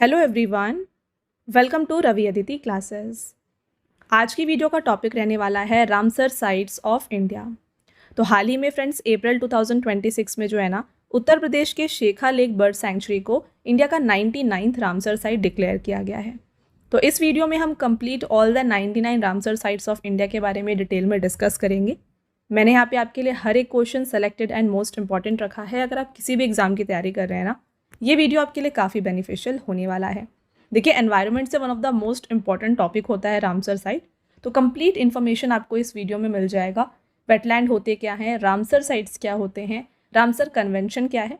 Hello everyone, welcome to Ravi Aditi classes. आज की video का टॉपिक रहने वाला है रामसर साइट्स ऑफ इंडिया। तो हाल ही में फ्रेंड्स अप्रैल 2026 में जो है ना, उत्तर प्रदेश के शेखा लेक बर्ड सेंचुरी को इंडिया का 99th रामसर साइट डिक्लेयर किया गया है। तो इस वीडियो में हम complete all the 99 Ramsar sites of India के बारे में डिटेल में डिस्कस करेंगे। मैंने यहाँ पे आपके लिए हर एक question selected and most important रखा है। अगर आप किसी भी एग्जाम की तैयारी कर रहे हैं ना, ये वीडियो आपके लिए काफ़ी बेनिफिशियल होने वाला है। देखिए, एनवायरनमेंट से one of the most important topic होता है रामसर साइट। तो कंप्लीट इन्फॉर्मेशन आपको इस वीडियो में मिल जाएगा। वेटलैंड होते क्या हैं, रामसर साइट्स क्या होते हैं, रामसर कन्वेंशन क्या है।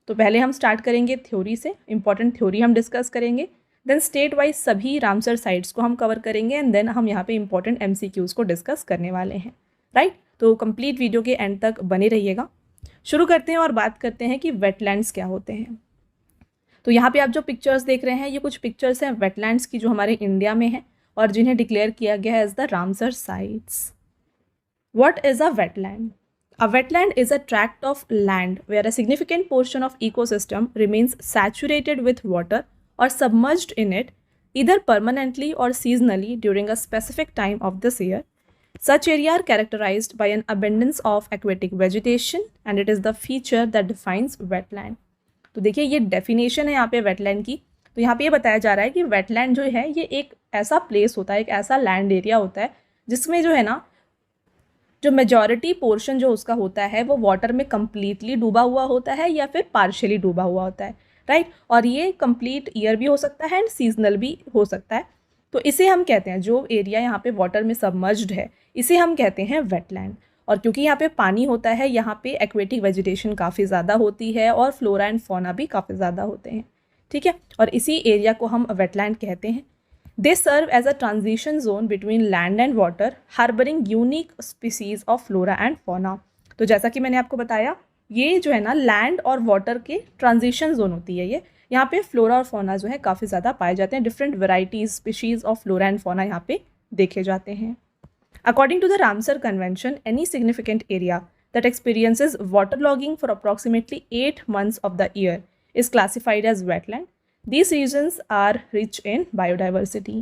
तो पहले हम स्टार्ट करेंगे थ्योरी से, इंपॉर्टेंट थ्योरी हम डिस्कस करेंगे। देन स्टेट वाइज सभी रामसर साइट्स को हम कवर करेंगे एंड देन हम यहाँ पे इंपॉर्टेंट MCQs को डिस्कस करने वाले हैं, राइट। तो कंप्लीट वीडियो के एंड तक बने रहिएगा। शुरू करते हैं और बात करते हैं कि वेटलैंड्स क्या होते हैं। तो यहाँ पे आप जो पिक्चर्स देख रहे हैं, ये कुछ पिक्चर्स हैं वेटलैंड्स की जो हमारे इंडिया में है और जिन्हें डिक्लेयर किया गया है as the Ramsar sites. What is a wetland? A wetland is a tract of land where a significant portion of ecosystem remains saturated with water or submerged in it, either permanently or seasonally during a specific time of this year. Such areas are characterized by an abundance of aquatic vegetation and it is the feature that defines wetland. तो देखिए, ये definition है यहाँ पे wetland की। तो यहाँ पे ये बताया जा रहा है कि वेटलैंड जो है ये एक ऐसा प्लेस होता है, एक ऐसा लैंड एरिया होता है जिसमें जो है ना, जो मेजॉरिटी पोर्शन जो उसका होता है वो वाटर में कम्प्लीटली डूबा हुआ होता है या फिर पार्शियली डूबा हुआ होता है, राइट। और ये कंप्लीट ईयर भी हो सकता है एंड सीजनल भी हो सकता है। तो इसे हम कहते हैं, जो एरिया यहाँ पे वाटर में सबमर्ज्ड है इसे हम कहते हैं वेटलैंड। और क्योंकि यहाँ पे पानी होता है, यहाँ पे एक्वेटिक वेजिटेशन काफ़ी ज़्यादा होती है और फ्लोरा एंड फौना भी काफ़ी ज़्यादा होते हैं, ठीक है। और इसी एरिया को हम वेटलैंड कहते हैं। They serve as a transition zone between land and water, harboring unique species of flora and fauna. तो जैसा कि मैंने आपको बताया, ये जो है ना लैंड और वाटर के ट्रांजिशन जोन होती है। ये यहाँ पे फ्लोरा और फौना जो है काफ़ी ज़्यादा पाए जाते हैं। Different varieties species of flora and fauna यहाँ पे देखे जाते हैं। According to the Ramsar convention, any significant area that experiences waterlogging for approximately 8 months of the year is classified as wetland. These regions are rich in biodiversity.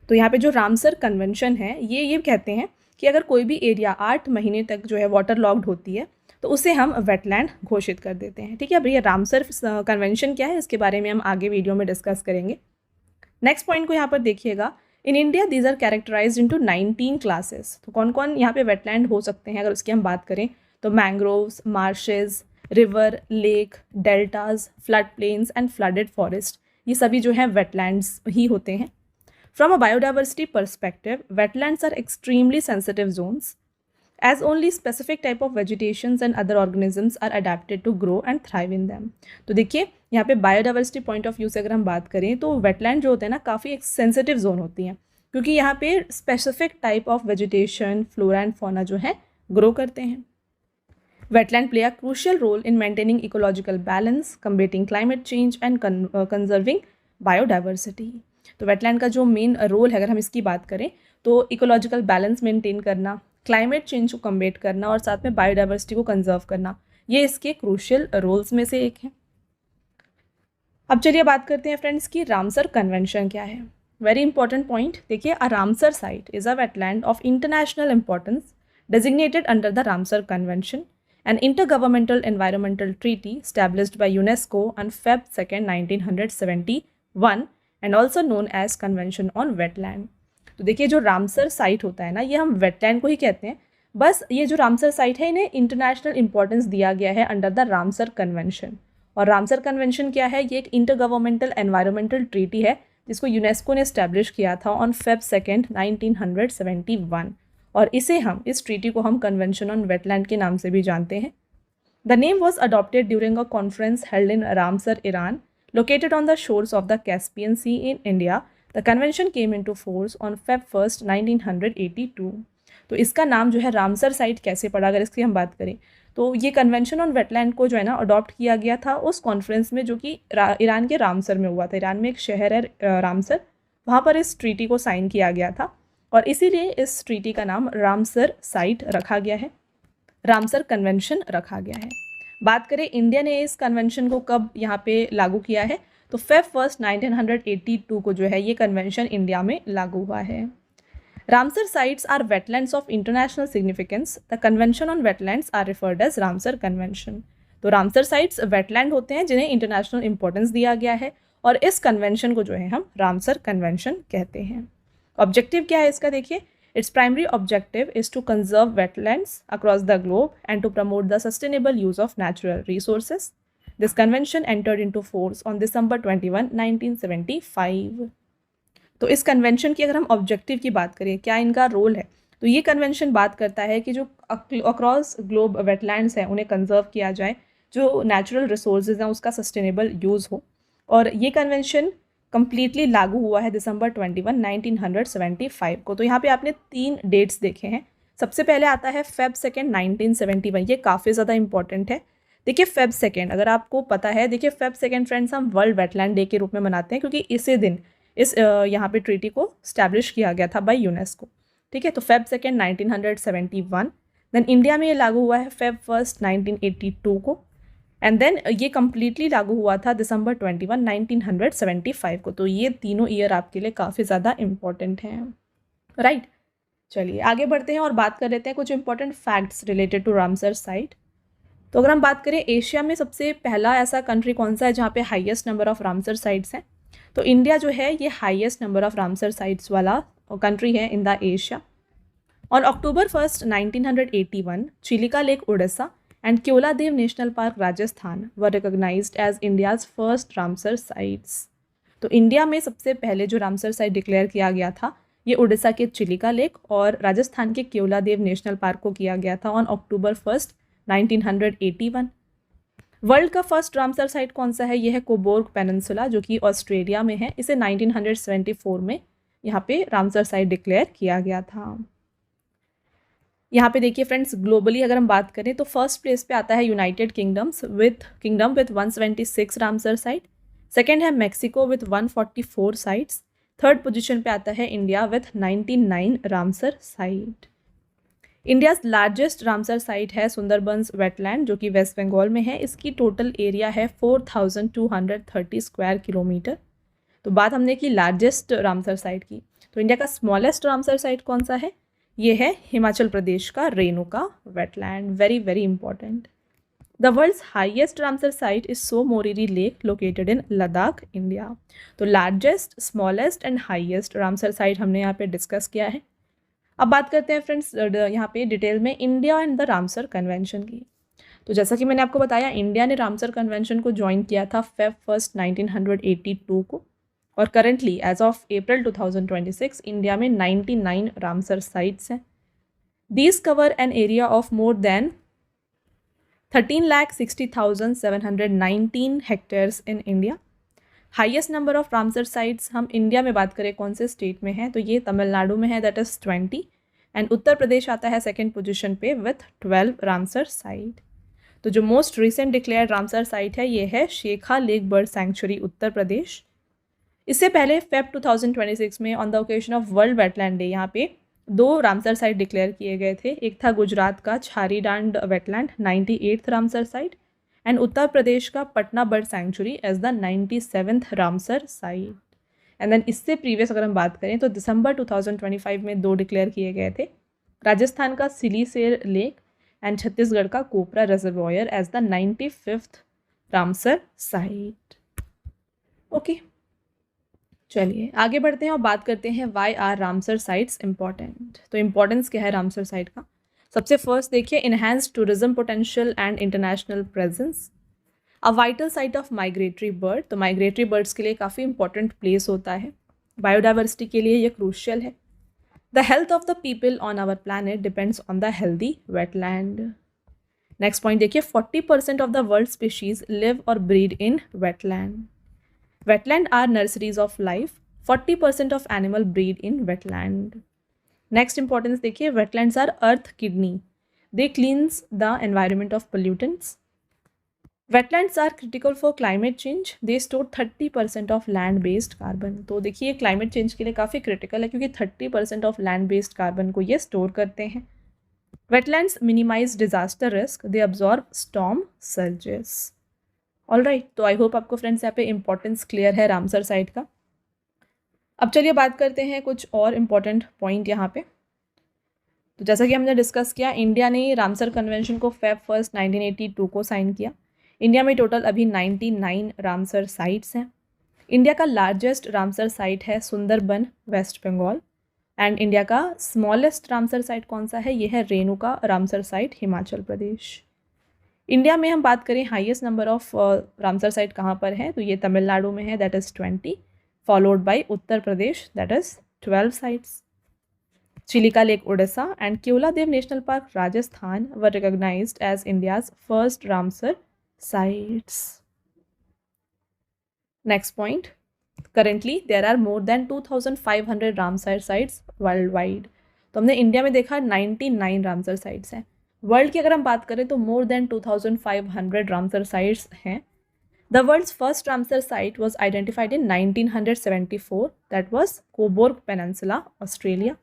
तो यहाँ पे जो Ramsar convention है ये कहते हैं कि अगर कोई भी एरिया 8 महीने तक जो है वाटर लॉग्ड होती है तो उसे हम वेटलैंड घोषित कर देते हैं, ठीक है। अब ये रामसर कन्वेंशन क्या है इसके बारे में हम आगे वीडियो में डिस्कस करेंगे। नेक्स्ट पॉइंट को यहाँ पर देखिएगा। In India these are characterize into 19 classes. तो कौन कौन यहाँ पे वेटलैंड हो सकते हैं अगर उसकी हम बात करें तो mangroves, marshes, river, lake, deltas, flood plains and flooded forest, ये सभी जो हैं वेटलैंड्स ही होते हैं। From a biodiversity perspective, wetlands are extremely sensitive zones as only specific type of vegetations and other organisms are adapted to grow and thrive in them. तो देखिए, यहाँ पे बायोडाइवर्सिटी पॉइंट ऑफ व्यू से अगर हम बात करें तो वेटलैंड जो होते हैं ना काफ़ी एक सेंसिटिव जोन होती हैं, क्योंकि यहाँ पे specific type of vegetation, flora and fauna जो है ग्रो करते हैं। Wetland play a crucial role in maintaining ecological balance, combating climate change and conserving biodiversity. तो वेटलैंड का जो मेन रोल है अगर हम इसकी बात करें तो इकोलॉजिकल बैलेंस मेंटेन करना, क्लाइमेट चेंज को कम्बेट करना और साथ में बायोडाइवर्सिटी को कंजर्व करना, ये इसके क्रूशियल रोल्स में से एक है। अब चलिए बात करते हैं फ्रेंड्स की रामसर कन्वेंशन क्या है। वेरी इंपॉर्टेंट पॉइंट देखिए, अ Ramsar site is a wetland of international importance designated under the Ramsar Convention, an intergovernmental environmental treaty established by UNESCO on Feb 2nd, 1971 and also known as Convention on Wetland. तो देखिए, जो Ramsar site होता है ना, ये हम wetland को ही कहते हैं। बस ये जो रामसर साइट है इन्हें इंटरनेशनल इंपॉर्टेंस दिया गया है अंडर द रामसर कन्वेंशन। और रामसर कन्वेंशन क्या है? ये एक इंटरगवर्नमेंटल एनवायरमेंटल ट्रीटी है जिसको यूनेस्को ने एस्टैब्लिश किया था ऑन Feb 2nd, 1971 और इस ट्रीटी को हम कन्वेंशन ऑन वेटलैंड के नाम से भी जानते हैं। The name was adopted during a conference held in Ramsar, Iran, located on the shores of the Caspian Sea in India. The convention came into force on Feb 1st, 1982. तो इसका नाम जो है रामसर साइट कैसे पड़ा, अगर इसकी हम बात करें तो ये कन्वेंशन ऑन वेटलैंड को जो है ना अडॉप्ट किया गया था उस कॉन्फ्रेंस में जो कि ईरान के रामसर में हुआ था। ईरान में एक शहर है रामसर, वहाँ पर इस ट्रीटी को साइन किया गया था और इसीलिए इस ट्रीटी का नाम रामसर साइट रखा गया है, रामसर कन्वेंशन रखा गया है। बात करें इंडिया ने इस कन्वेंशन को कब यहाँ पे लागू किया है तो Feb 1 1982 को जो है ये कन्वेंशन इंडिया में लागू हुआ है। Ramsar sites are wetlands of international significance. The convention on wetlands are referred as Ramsar convention. तो रामसर साइट्स वेटलैंड होते हैं जिन्हें इंटरनेशनल इंपॉर्टेंस दिया गया है और इस कन्वेंशन को जो है हम रामसर कन्वेंशन कहते हैं। ऑब्जेक्टिव क्या है इसका, देखिए, its primary objective is to conserve wetlands across the globe and to promote the sustainable use of natural resources. This convention entered into force on December 21, 1975। तो इस कन्वेंशन की अगर हम ऑब्जेक्टिव की बात करें, क्या इनका रोल है, तो ये कन्वेंशन बात करता है कि जो अक्रॉस ग्लोब वेटलैंड्स हैं उन्हें कंजर्व किया जाए, जो नेचुरल रिसोर्सेज हैं उसका सस्टेनेबल यूज़ हो। और ये कन्वेंशन कम्प्लीटली लागू हुआ है December 21, 1975 को। तो यहाँ पे आपने 3 डेट्स देखे हैं। सबसे पहले आता है Feb 2, 1971। ये काफ़ी ज़्यादा इंपॉर्टेंट है। देखिए Feb 2, अगर आपको पता है, देखिए Feb 2 फ्रेंड्स हम वर्ल्ड वेटलैंड डे के रूप में मनाते हैं क्योंकि इसी दिन इस यहाँ पे ट्रीटी को स्टैब्लिश किया गया था बाय यूनेस्को। ठीक है, तो Feb 2, 1971। देन इंडिया में ये लागू हुआ है Feb 1, 1982 को। एंड देन ये कम्प्लीटली लागू हुआ था December 21, 1975 को। तो ये तीनों ईयर आपके लिए काफ़ी ज़्यादा इम्पॉर्टेंट हैं, राइट। चलिए आगे बढ़ते हैं और बात कर लेते हैं कुछ important facts related to Ramsar site. तो अगर हम बात करें एशिया में सबसे पहला ऐसा कंट्री कौन सा है जहाँ पे highest number of Ramsar sites हैं, तो इंडिया जो है ये highest number of Ramsar sites वाला कंट्री है in the Asia. On October 1, 1981, Chilika lake Orissa and Keoladeo national park Rajasthan were recognized as India's first Ramsar sites. तो इंडिया में सबसे पहले जो रामसर साइट डिक्लेयर किया गया था ये उड़ीसा के चिलिका लेक और राजस्थान के क्योलादेव नेशनल पार्क को किया गया था ऑन October 1, 1981। वर्ल्ड का फर्स्ट रामसर साइट कौन सा है, यह है कोबोर्ग पेनिनसुला जो कि ऑस्ट्रेलिया में है। इसे 1974 में यहाँ पे रामसर साइट डिक्लेयर किया गया था। यहाँ पे देखिए फ्रेंड्स, ग्लोबली अगर हम बात करें तो फर्स्ट प्लेस पे आता है United Kingdom with 176 Ramsar site. Second है Mexico with 144 sites. Third position पे आता है India with 99 Ramsar site. India's largest Ramsar site है सुंदरबंस वेटलैंड जो कि वेस्ट बंगाल में है। इसकी टोटल एरिया है 4230 स्क्वायर किलोमीटर। तो बात हमने की लार्जेस्ट रामसर साइट की, तो इंडिया का स्मॉलेस्ट रामसर साइट कौन सा है, ये है हिमाचल प्रदेश का Renuka wetland. Very very important. The world's highest Ramsar site is Tso Moriri lake located in Ladakh, India. तो largest, smallest and highest Ramsar site हमने यहाँ पे डिस्कस किया है। अब बात करते हैं फ्रेंड्स यहाँ पे डिटेल में India and the Ramsar convention की। तो जैसा कि मैंने आपको बताया, इंडिया ने रामसर कन्वेंशन को ज्वाइन किया था Feb 1, 1982 को और currently as of April 2026 India में 99 रामसर साइट्स हैं। These cover an area of more than 13,60,719 hectares in India. Highest number of Ramsar sites हम इंडिया में बात करें कौन से स्टेट में है, तो ये तमिलनाडु में है, that is 20। And Uttar Pradesh आता है सेकेंड पोजीशन पे विथ 12 रामसर साइट। तो जो most recent declared Ramsar site है ये है शेखा lake bird century, Uttar Pradesh. इससे पहले Feb 2026 में on the occasion of world wetland day यहाँ पे 2 रामसर साइट डिक्लेयर किए गए थे। एक था गुजरात का Chharidand wetland 98th Ramsar site and Uttar Pradesh का Patna bird sanctuary as the 97th Ramsar site. And then इससे प्रीवियस अगर हम बात करें तो December 2025 में 2 डिक्लेयर किए गए थे, राजस्थान का सिलीसेर लेक एंड छत्तीसगढ़ का Kopra reservoir as the 95th Ramsar site. Okay, चलिए आगे बढ़ते हैं और बात करते हैं why are Ramsar sites important. तो इम्पॉर्टेंस क्या है रामसर साइट का, सबसे फर्स्ट देखिए enhance tourism potential and international presence. A vital site of migratory bird, तो माइग्रेटरी बर्ड्स के लिए काफ़ी इंपॉर्टेंट प्लेस होता है, बायोडाइवर्सिटी के लिए ये क्रूशियल है। The health of the people on our planet depends on the healthy wetland. Next point देखिए 40% of the world species live और breed in wetland. Wetland are nurseries of life. 40% of animal breed in wetland. Next importance देखिए wetlands are earth kidney. They cleanse the environment of pollutants. Wetlands are critical for climate change. They store 30% of land-based carbon. तो देखिए climate change के लिए काफ़ी critical है क्योंकि 30% of land-based carbon को ये store करते हैं। Wetlands minimize disaster risk. They absorb storm surges. Alright, तो आई होप आपको फ्रेंड्स यहाँ पे इंपॉर्टेंस क्लियर है रामसर साइट का। अब चलिए बात करते हैं कुछ और इम्पॉर्टेंट पॉइंट यहाँ पे। तो जैसा कि हमने डिस्कस किया, इंडिया ने रामसर कन्वेंशन को Feb 1 1982 को साइन किया। इंडिया में टोटल अभी 99 रामसर साइट्स हैं। इंडिया का लार्जेस्ट रामसर साइट है सुंदरबन, वेस्ट बंगाल। एंड इंडिया का स्मॉलेस्ट रामसर साइट कौन सा है? ये है Renuka Ramsar site, Himachal Pradesh. India में हम बात करें highest number of Ramsar site कहाँ पर है, तो ये तमिलनाडु में है, that is 20, followed by Uttar Pradesh, that is 12 sites. Chilika lake Orissa and Keoladeo national park Rajasthan were recognized as India's first Ramsar sites. Next point, currently there are more than 2500 Ramsar sites worldwide. तो हमने India में देखा 99 रामसर साइट्स हैं। World की अगर हम बात करें तो मोर देन 2500 रामसर साइट्स हैं। The world's first Ramsar site was identified in 1974, that was Cobourg peninsula, Australia.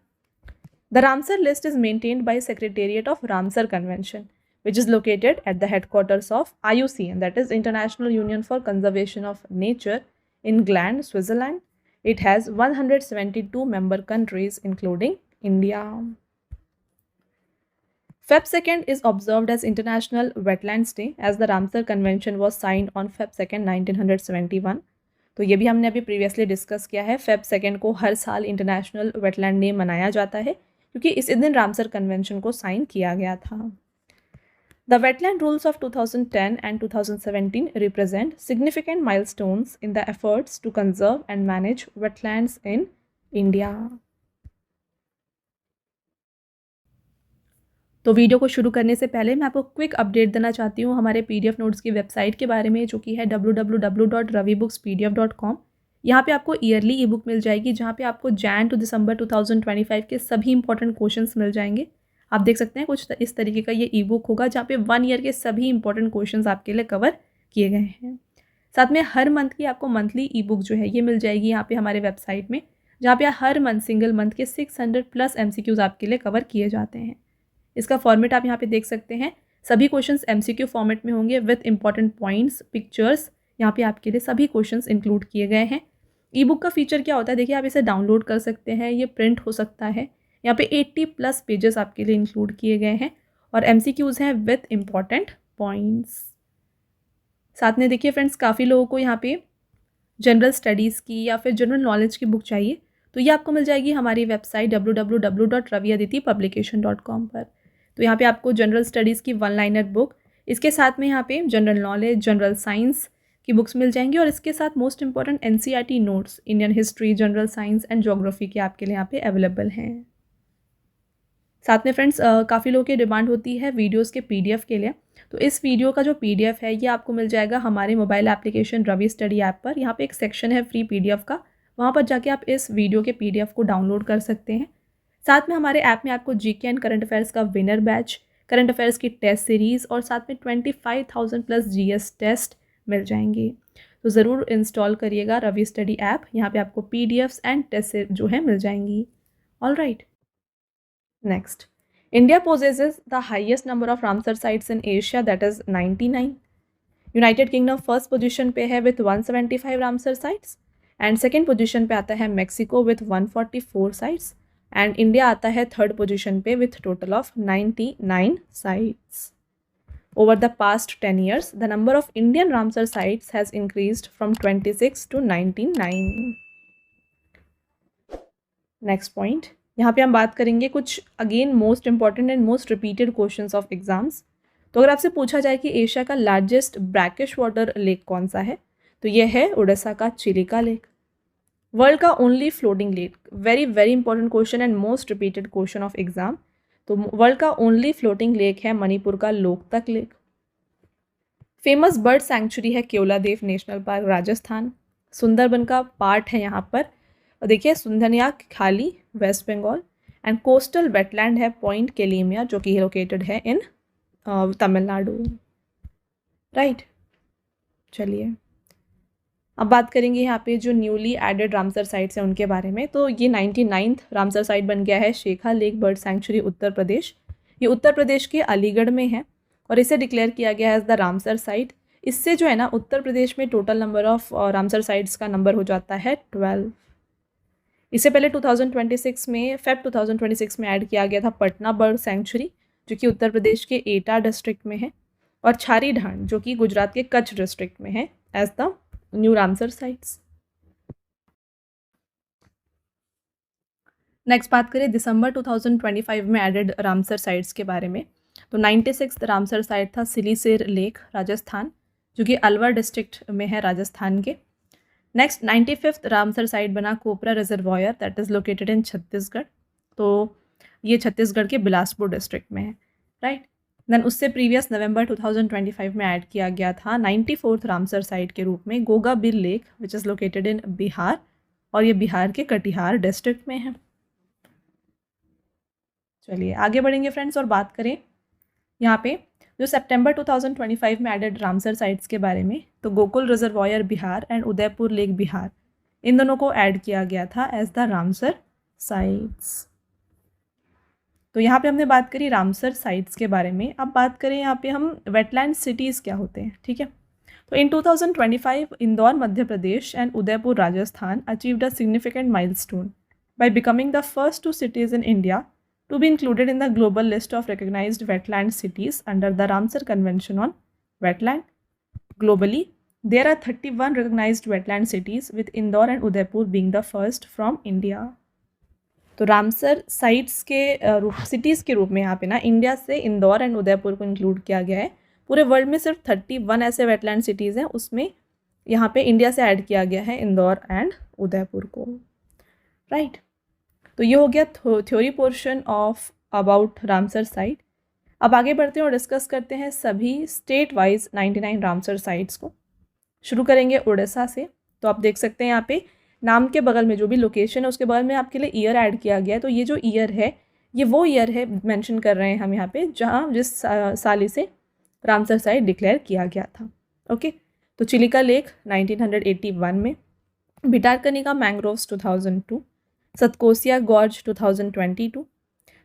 The Ramsar list is maintained by Secretariat of Ramsar Convention, which is located at the headquarters of IUCN, that is International Union for Conservation of Nature, in Gland, Switzerland. It has 172 member countries, including India. Feb 2nd is observed as International Wetlands Day, as the Ramsar Convention was signed on Feb 2nd, 1971. तो ये भी हमने अभी previously discuss किया है। Feb 2 को हर साल international wetland day मनाया जाता है, क्योंकि इस दिन रामसर कन्वेंशन को साइन किया गया था। The wetland rules of 2010 and 2017 represent significant milestones in the efforts to conserve and manage wetlands in India. तो वीडियो को शुरू करने से पहले मैं आपको क्विक अपडेट देना चाहती हूँ हमारे PDF नोट्स की वेबसाइट के बारे में, जो कि है www.ravibookspdf.com। यहाँ पे आपको ईयरली ई बुक मिल जाएगी, जहाँ पे आपको जैन टू दिसंबर 2025 के सभी इंपॉर्टेंट क्वेश्चंस मिल जाएंगे। आप देख सकते हैं कुछ इस तरीके का ये ई बुक होगा, जहाँ पे 1 ईयर के सभी इंपॉर्टेंट क्वेश्चंस आपके लिए कवर किए गए हैं। साथ में हर मंथ की आपको मंथली ई बुक जो है ये मिल जाएगी यहाँ पे हमारे वेबसाइट में, जहाँ पे हर मंथ सिंगल मंथ के 600+ MCQs आपके लिए कवर किए जाते हैं। इसका फॉर्मेट आप यहाँ पे देख सकते हैं, सभी क्वेश्चंस MCQ फॉर्मेट में होंगे विद इंपॉर्टेंट पॉइंट्स, पिक्चर्स। यहाँ पे आपके लिए सभी क्वेश्चंस इंक्लूड किए गए हैं। ई बुक का फीचर क्या होता है, देखिए आप इसे डाउनलोड कर सकते हैं, ये प्रिंट हो सकता है। यहाँ पे 80+ पेजेस आपके लिए इंक्लूड किए गए हैं और MCQs हैं विद इंपॉर्टेंट पॉइंट्स। साथ में देखिए फ्रेंड्स, काफ़ी लोगों को यहाँ पे जनरल स्टडीज़ की या फिर जनरल नॉलेज की बुक चाहिए, तो ये आपको मिल जाएगी हमारी वेबसाइट www.raviaditipublication.com पर। तो यहाँ पे आपको जनरल स्टडीज़ की 1-लाइनर बुक, इसके साथ में यहाँ पे जनरल नॉलेज, जनरल साइंस की बुक्स मिल जाएंगी और इसके साथ most important NCERT notes, Indian history, general science and geography के आपके लिए यहाँ पे अवेलेबल हैं। साथ में फ्रेंड्स, काफ़ी लोगों की डिमांड होती है वीडियोस के PDF के लिए, तो इस वीडियो का जो PDF है ये आपको मिल जाएगा हमारे mobile application Ravi study app पर। यहाँ पे एक सेक्शन है फ्री PDF का, वहाँ पर जाके आप इस वीडियो के PDF को डाउनलोड कर सकते हैं। साथ में हमारे ऐप में आपको GK एंड करंट अफेयर्स का विनर बैच, करंट अफेयर्स की टेस्ट सीरीज़ और साथ में 25,000+ GS टेस्ट मिल जाएंगे। तो ज़रूर इंस्टॉल करिएगा रवि स्टडी ऐप, यहाँ पे आपको PDFs एंड टेस्ट जो है मिल जाएंगी। Alright, next, India possesses the highest number of Ramsar sites in Asia, that is 99। United kingdom first position पे है with 175 Ramsar sites and second position पे आता है Mexico with 144 sites and India आता है थर्ड पोजीशन पे with total of 99 sites. Over the past 10 years, the number of Indian Ramsar sites has increased from 26 to 99. Next point, यहाँ पे हम बात करेंगे कुछ again most important and most repeated questions of exams. तो अगर आपसे पूछा जाए कि एशिया का लार्जेस्ट ब्रैकिश वाटर लेक कौन सा है, तो ये है उड़ीसा का चिलिका लेक। वर्ल्ड का only floating lake, very very important question and most repeated question of exam. तो वर्ल्ड का ओनली फ्लोटिंग लेक है मणिपुर का Loktak lake. Famous bird sanctuary है केवलादेव नेशनल पार्क, राजस्थान। सुंदरबन का पार्ट है यहाँ पर, और देखिए सुंदरयाग खाली, West Bengal. And coastal wetland है पॉइंट केलीमिया, जो कि लोकेटेड है इन तमिलनाडु। राइट, चलिए अब बात करेंगे यहाँ पे जो न्यूली एडेड रामसर साइट्स हैं उनके बारे में। तो ये 99th रामसर साइट बन गया है शेखा lake bird sanctuary, Uttar Pradesh. ये उत्तर प्रदेश के अलीगढ़ में है और इसे डिक्लेयर किया गया है एज द रामसर साइट इससे जो है ना उत्तर प्रदेश में total number of Ramsar sites का नंबर हो जाता है 12। इससे पहले 2026 में फेब 2026 में ऐड किया गया था पटना बर्ड सेंचुरी, जो कि उत्तर प्रदेश के एटा डिस्ट्रिक्ट में है, और छारी ढांड जो कि गुजरात के कच्छ डिस्ट्रिक्ट में है as the new Ramsar sites. Next बात करें दिसंबर 2025 में एडेड रामसर साइट्स के बारे में, तो 96 रामसर साइट था सिलीसेर लेक राजस्थान, जो कि अलवर डिस्ट्रिक्ट में है राजस्थान के। नेक्स्ट 95th रामसर साइट बना Kopra reservoir that is located in Chhattisgarh, तो ये छत्तीसगढ़ के बिलासपुर डिस्ट्रिक्ट में है, राइट। देन उससे प्रीवियस नवंबर 2025 में ऐड किया गया था 94th रामसर साइट के रूप में Goga bill lake which is located इन बिहार, और ये बिहार के कटिहार डिस्ट्रिक्ट में है। चलिए आगे बढ़ेंगे फ्रेंड्स और बात करें यहाँ पे जो सितंबर 2025 में एडेड रामसर साइट्स के बारे में, तो Gokul reservoir Bihar and Udaipur lake Bihar, इन दोनों को ऐड किया गया था एज द रामसर साइट्स। तो यहाँ पे हमने बात करी रामसर साइट्स के बारे में। अब बात करें यहाँ पे हम वेटलैंड सिटीज़ क्या होते हैं, ठीक है। तो in 2025 Indore Madhya Pradesh and Udaipur Rajasthan achieved a significant milestone by becoming the first two cities in India to be included in the global list of recognized wetland cities under the Ramsar Convention on Wetland. Globally, there are 31 recognized wetland cities, with Indore and Udaipur being the first from India. तो Ramsar sites के cities के रूप में यहाँ पे ना India से Indore and Udaipur को इंक्लूड किया गया है। पूरे वर्ल्ड में सिर्फ 31 ऐसे वेटलैंड सिटीज़ हैं, उसमें यहाँ पे इंडिया से ऐड किया गया है इंदौर एंड उदयपुर को, राइट। तो ये हो गया theory portion of about Ramsar site. अब आगे बढ़ते हैं और डिस्कस करते हैं सभी स्टेट वाइज 99 रामसर साइट्स को। शुरू करेंगे उड़ीसा से। तो आप देख सकते हैं यहाँ पे नाम के बगल में जो भी लोकेशन है उसके बगल में आपके लिए ईयर ऐड किया गया है। तो ये जो ईयर है ये वो ईयर है मेंशन कर रहे हैं हम यहाँ पे जहाँ जिस साल से रामसर साइट डिक्लेयर किया गया था। ओके, तो चिलिका लेक 1981 में, Bhitarkanika mangroves 2002, Satkosia gorge 2022,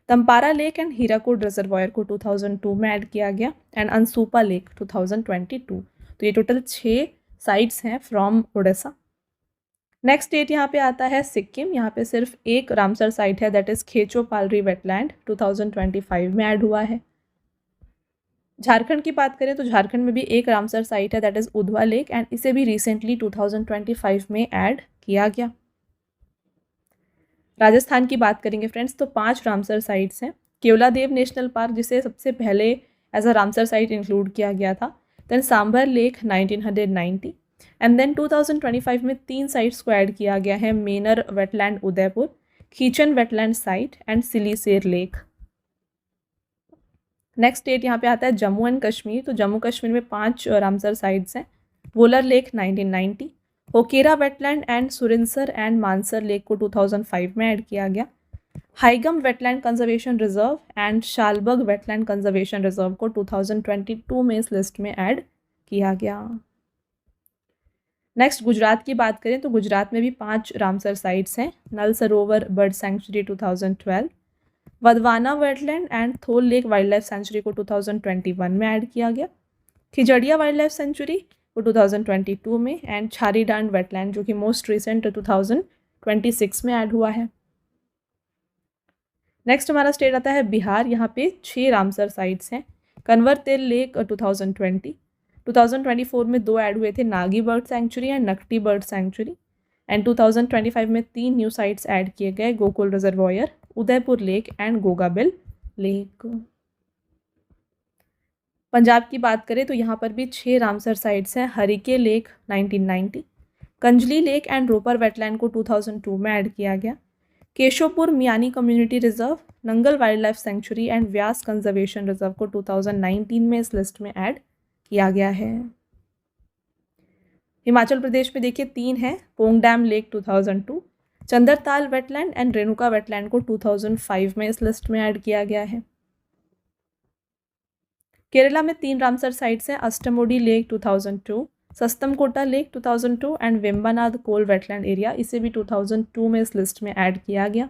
Tampara lake and Hirakud reservoir को 2002 में ऐड किया गया, एंड अनसूपा लेक 2022। तो ये टोटल 6 साइट्स हैं फ्रॉम उड़ीसा। नेक्स्ट स्टेट यहाँ पे आता है सिक्किम। यहाँ पे सिर्फ एक रामसर साइट है दैट इज़ खेचो पालरी वेटलैंड, 2025 में ऐड हुआ है। झारखंड की बात करें तो झारखंड में भी एक रामसर साइट है that is Udhwa lake, and इसे भी रिसेंटली 2025 में ऐड किया गया। राजस्थान की बात करेंगे फ्रेंड्स तो 5 रामसर साइट्स हैं। केवलादेव नेशनल पार्क जिसे सबसे पहले as a Ramsar site include किया गया था, then Sambhar lake 1990, and then 2025 में 3 साइट्स को ऐड किया गया है, Menar wetland Udaipur, Khichan wetland site and Siliserh lake. Next state यहाँ पे आता है जम्मू एंड कश्मीर। तो जम्मू कश्मीर में 5 रामसर साइट्स हैं। Wular lake 1990, Hokera wetland and Surinsar and Mansar lake को 2005 में ऐड किया गया, Hygam wetland conservation reserve and Shallabugh wetland conservation reserve को 2022 में इस लिस्ट में ऐड किया गया। नेक्स्ट गुजरात की बात करें तो गुजरात में भी 5 रामसर साइट्स हैं। Nal Sarovar bird sanctuary 2012, Wadhwana wetland and Thol lake wildlife sanctuary को 2021 में ऐड किया गया, खिजड़िया वाइल्ड लाइफ सेंचुरी को 2022 में, एंड छारी डांड वेटलैंड जो कि मोस्ट रिसेंट 2026 में ऐड हुआ है। नेक्स्ट हमारा स्टेट आता है बिहार। यहाँ पे 6 रामसर साइट्स हैं। कन्वर तेल लेक 2024 में 2 ऐड हुए थे, Nagi bird sanctuary and Nakti bird sanctuary, and 2025 में 3 न्यू साइट्स ऐड किए गए, Gokul reservoir, Udaipur lake and Gogabil lake. Punjab की बात करें तो यहाँ पर भी 6 रामसर साइट्स हैं। Harike lake 1990, Kanjli lake and Ropar wetland को 2002 में ऐड किया गया, Keshopur Miani community reserve, Nangal wildlife sanctuary and Beas conservation reserve को 2019 में इस लिस्ट में ऐड किया गया है। हिमाचल प्रदेश में देखिए 3 हैं, Pong dam lake 2002, Chandratal wetland and Renuka wetland को 2005 में इस लिस्ट में ऐड किया गया है। केरला में 3 रामसर साइट्स हैं, Ashtamudi lake 2002, Sasthamkotta lake 2002 and Vembanad Kol wetland area, इसे भी 2002 में इस लिस्ट में ऐड किया गया।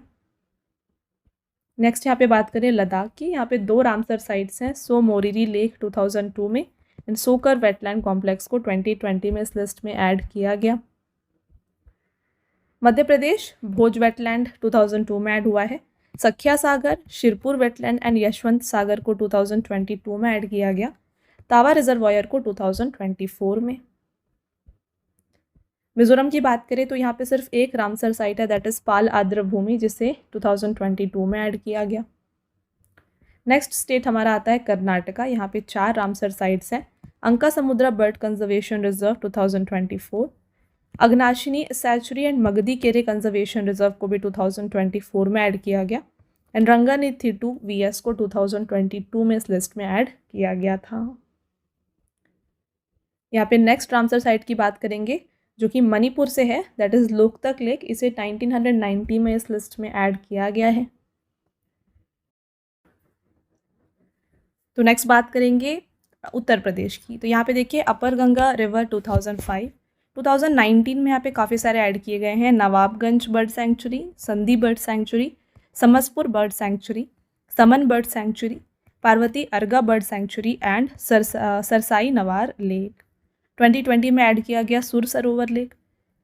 नेक्स्ट यहाँ पे बात करें लद्दाख की। यहाँ पे 2 रामसर साइट्स हैं, सो मोरिरी लेक 2002 में, एंड सोकर वेटलैंड कॉम्प्लेक्स को 2020 में इस लिस्ट में ऐड किया गया। मध्य प्रदेश भोज वेटलैंड 2002 में ऐड हुआ है। सखिया सागर, शिरपुर वेटलैंड एंड यशवंत सागर को 2022 में ऐड किया गया। तावा रिजर्वायर को 2024 में। मिजोरम की बात करें तो यहाँ पे सिर्फ एक रामसर साइट है, दैट इज पाल आर्द्र भूमि, जिसे 2022 में ऐड किया गया। नेक्स्ट स्टेट हमारा आता है कर्नाटका। यहाँ पे 4 रामसर साइट्स हैं। Ankasamudra bird conservation reserve 2024, Aghanashini सैचुरी and Magadi Kere conservation reserve को भी 2024 में ऐड किया गया। एंड रंगानिथिटू वीएस को 2022 में इस लिस्ट में ऐड किया गया था। यहाँ पे नेक्स्ट रामसर साइट की बात करेंगे जो कि मणिपुर से है, दैट इज लोकतक लेक। इसे 1990 में इस लिस्ट में ऐड किया गया है। तो नेक्स्ट बात करेंगे उत्तर प्रदेश की। तो यहाँ पे देखिए अपर गंगा रिवर 2005, 2019 में यहाँ पे काफ़ी सारे ऐड किए गए हैं। Nawabganj bird sanctuary, Sandi bird sanctuary, Samaspur bird sanctuary, Saman bird sanctuary, Parvati Arga bird sanctuary and Sarsai Nawar lake. 2020 में ऐड किया गया सुर सरोवर लेक।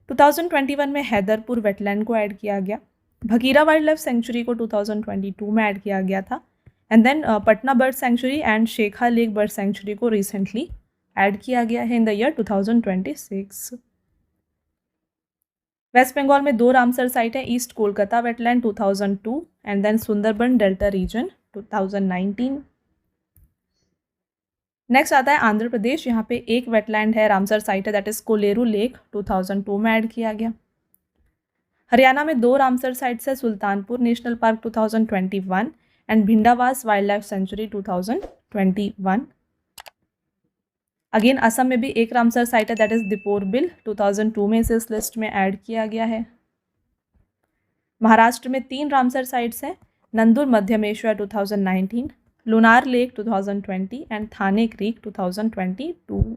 2021 में हैदरपुर वेटलैंड को ऐड किया गया। भगीरा वाइल्ड लाइफ सेंचुरी को 2022 में ऐड किया गया था। And then Patna bird sanctuary and Shekha lake bird sanctuary को रिसेंटली ऐड किया गया है in the year 2026। West Bengal में 2 रामसर साइट है, East Kolkata wetland 2002 and then Sundarban delta region 2019। Next आता है आंध्र प्रदेश। यहाँ पे एक वेटलैंड है, रामसर साइट है, दैट इज कोलेरू लेक 2002 में ऐड किया गया। हरियाणा में 2 रामसर साइट्स है, Sultanpur national park 2021 and Bhindawas wild life sanctuary 2021। Again Assam में भी एक रामसर साइट है, दैट इज दीपोर बिल 2002 में इसे इस लिस्ट में ऐड किया गया है। महाराष्ट्र में 3 रामसर साइट्स हैं, Nandur Madhyameshwar 2019, Lonar lake 2020 and Thane creek 2022।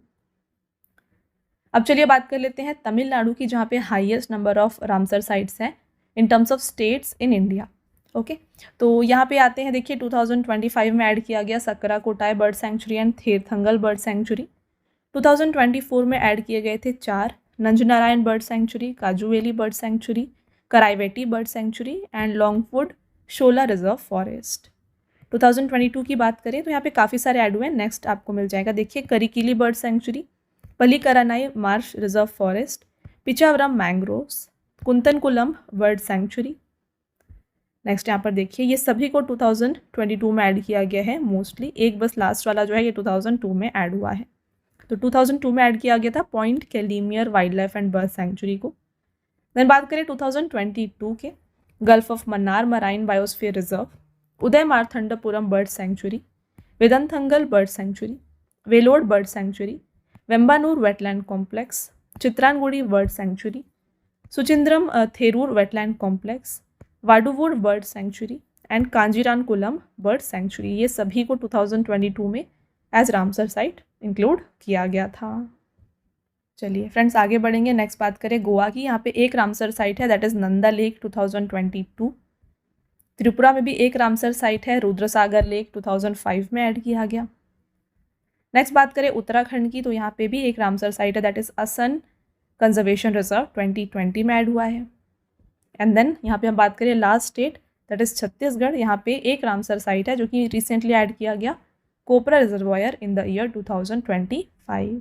अब चलिए बात कर लेते हैं तमिलनाडु की, जहाँ पे highest number of Ramsar sites हैं in terms of states in India. Okay, तो यहाँ पे आते हैं, देखिए 2025 में ऐड किया गया Sakkarakottai bird sanctuary and Therthangal bird sanctuary. 2024 में ऐड किए गए थे 4, Nanjarayan bird sanctuary, Kazhuveli bird sanctuary, Karaivetti bird sanctuary and Longwood Shola reserve forest. 2022 की बात करें तो यहाँ पे काफ़ी सारे ऐड हुए हैं, नेक्स्ट आपको मिल जाएगा। देखिए Karikili bird sanctuary, Pallikaranai marsh reserve forest, Pichavaram mangroves, Koonthankulam bird sanctuary. Next यहाँ पर देखिए ये सभी को 2022 में ऐड किया गया है मोस्टली, एक बस लास्ट वाला जो है ये 2002 में ऐड हुआ है। तो 2002 में ऐड किया गया था point Calimere wild life and bird sanctuary को। देन बात करें 2022 के, gulf of Mannar marine biosphere reserve, Udhaya Marthandapuram bird sanctuary, Vedanthangal bird sanctuary, Vellode bird sanctuary, Vembannur wetland complex, Chitrangudi bird sanctuary, Suchindram Theroor wetland complex, Vaduvur bird sanctuary and Kanjirankulam bird sanctuary. ये सभी को 2022 में एज रामसर साइट इंक्लूड किया गया था। चलिए फ्रेंड्स आगे बढ़ेंगे, नेक्स्ट बात करें गोवा की। यहाँ पे एक रामसर साइट है, that is Nanda lake 2022। Tripura में भी एक रामसर साइट है, रुद्रसागर लेक 2005 में ऐड किया गया। नेक्स्ट बात करें उत्तराखंड की, तो यहाँ पे भी एक रामसर साइट है, दैट इज असन कंजर्वेशन रिजर्व 2020 में ऐड हुआ है। एंड देन यहाँ पे हम बात करें last state, that is Chhattisgarh. यहाँ पे एक रामसर साइट है जो कि रिसेंटली ऐड किया गया, कोपरा रिजर्वायर इन द ईयर 2025।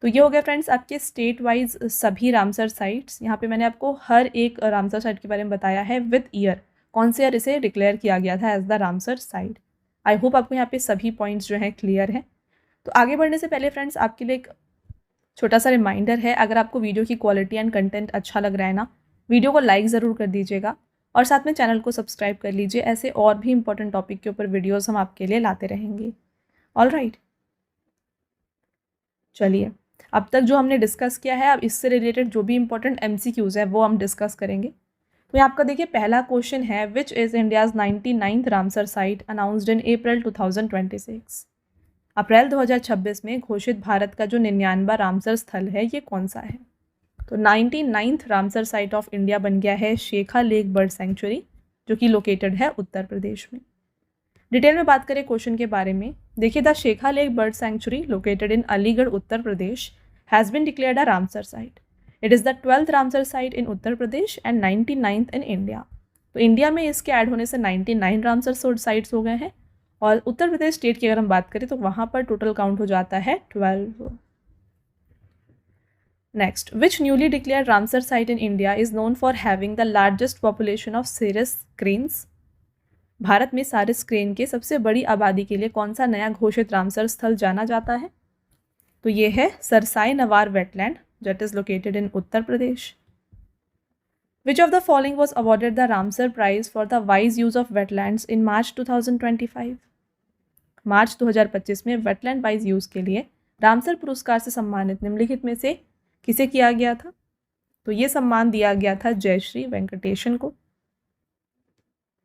तो ये हो गया फ्रेंड्स आपके स्टेट वाइज सभी रामसर साइट्स। यहाँ पे मैंने आपको हर एक रामसर साइट के बारे में बताया है विद ईयर, कौन से ईयर इसे डिक्लेयर किया गया था as the Ramsar site. I hope आपको यहाँ पे सभी पॉइंट्स जो हैं क्लियर हैं। तो आगे बढ़ने से पहले फ्रेंड्स आपके लिए एक छोटा सा रिमाइंडर है, अगर आपको वीडियो की क्वालिटी एंड कंटेंट अच्छा लग रहा है ना, वीडियो को लाइक ज़रूर कर दीजिएगा और साथ में चैनल को सब्सक्राइब कर लीजिए। ऐसे और भी इंपॉर्टेंट टॉपिक के ऊपर वीडियोस हम आपके लिए लाते रहेंगे। ऑल राइट, चलिए अब तक जो हमने डिस्कस किया है, अब इससे रिलेटेड जो भी इंपॉर्टेंट MCQs है वो हम डिस्कस करेंगे। तो यहाँ आपका देखिए पहला क्वेश्चन है, which is India's 99th Ramsar site announced in April 2026। अप्रैल 2026 में घोषित भारत का जो 99वां रामसर स्थल है ये कौन सा है? तो 99th Ramsar site of India बन गया है शेखा लेक बर्ड सेंचुरी, जो कि लोकेटेड है उत्तर प्रदेश में। डिटेल में बात करें क्वेश्चन के बारे में, देखिए the Shekha lake bird sanctuary located in Aligarh Uttar Pradesh has been declared a Ramsar site. It is the 12th Ramsar site in Uttar Pradesh and 99th in India. तो इंडिया में इसके ऐड होने से 99 रामसर साइट्स हो गए हैं, और उत्तर प्रदेश स्टेट की अगर हम बात करें तो वहाँ पर टोटल काउंट हो जाता है 12. Next, which newly declared Ramsar site in India is known for having the largest population of सारिस क्रेन्स. भारत में सारिस क्रेन के सबसे बड़ी आबादी के लिए कौन सा नया घोषित रामसर स्थल जाना जाता है? तो ये है cerci noir wetland that is located in Uttar Pradesh. Which of the following was awarded the Ramsar Prize for the wise use of wetlands in March 2025? मार्च 2025 में वेटलैंड वाइज यूज़ के लिए रामसर पुरस्कार से सम्मानित निम्नलिखित में से किसे किया गया था? तो ये सम्मान दिया गया था जयश्री वेंकटेशन को.